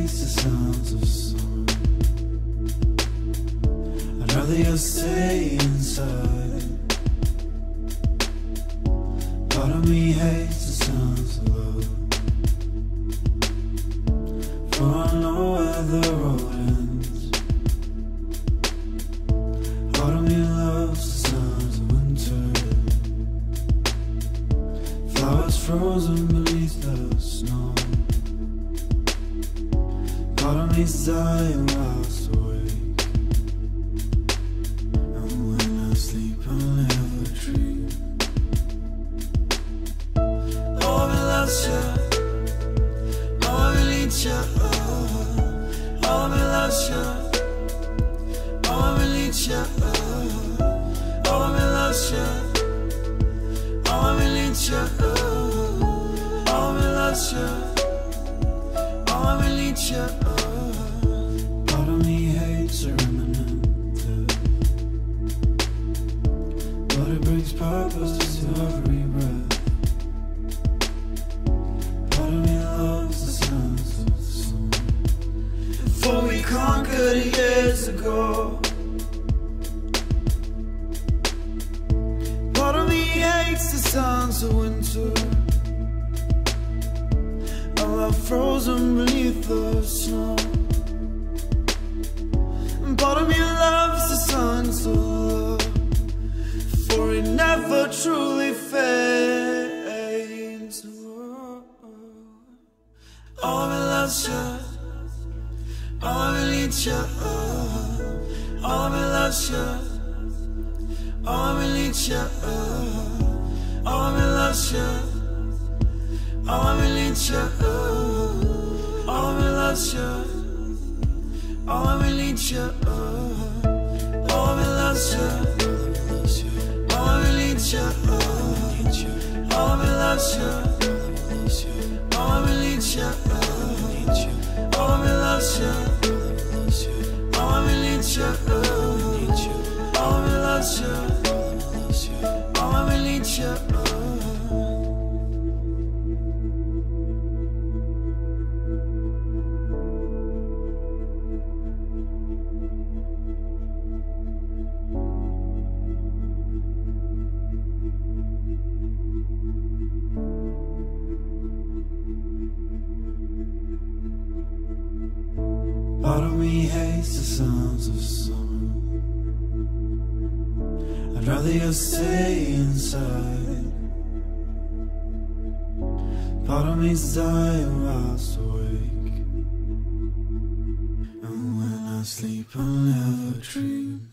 hates the sounds of summer. I'd rather you stay inside. Part of me hates the sounds of love, for I know where the road ends. Part of me loves the sounds of winter, flowers frozen beneath the snow. Part of me's dying whilst awake, and when I sleep I'll never dream. Oh, I loves you, oh, I need you, oh, I loves you, oh, I need you, oh, I loves you, oh, I need you, oh, I loves you, oh, I need you. Part of me hates a remnant, but it brings purpose to every breath. Part of me loves the sounds of the sun, for we conquered years ago. Part of me hates the sounds of winter, I'm frozen beneath the snow. And part of me loves the songs of love, for it never truly fades. Oh, I loves you, oh, I need you, oh, I loves you, oh, I need you, oh, I loves you, oh, I need you, oh, I loves you, oh, I need you, oh, I loves you, oh, I need you, oh, I loves you, oh, I need you, oh, I loves you, oh, I need you, oh, I loves you, oh, I need you. Part of me hates the sounds of summer. I'd rather you stay inside. Part of me's dying whilst awake, and when I sleep I'll never dream.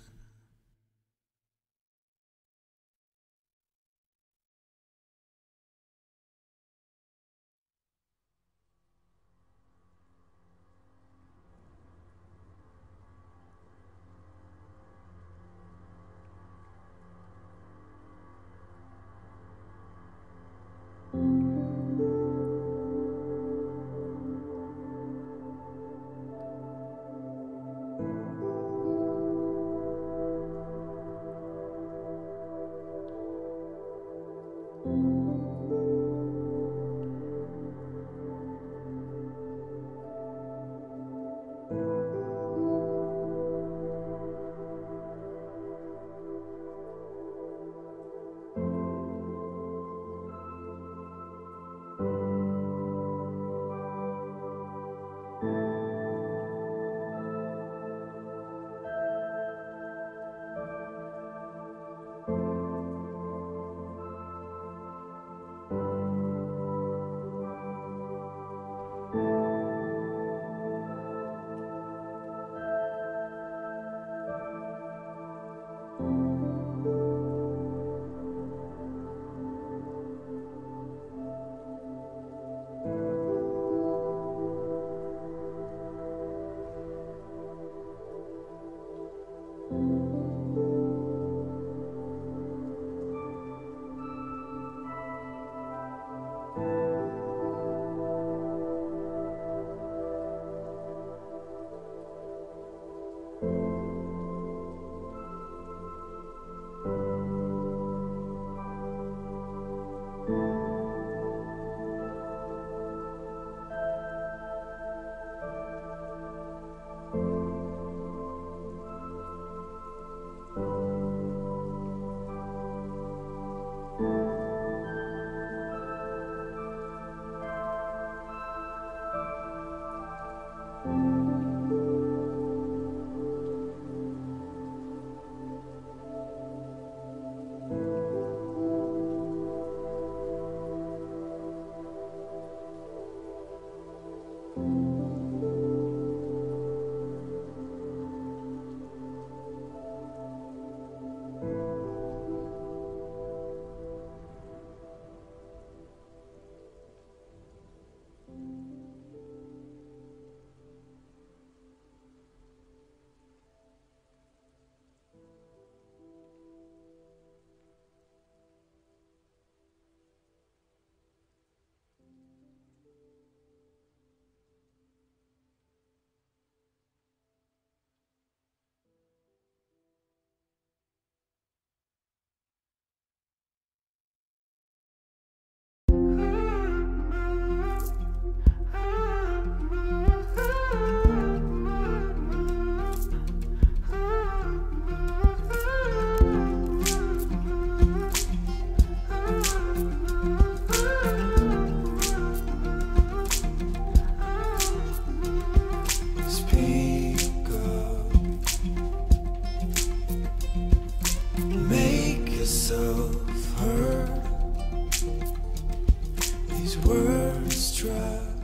Words try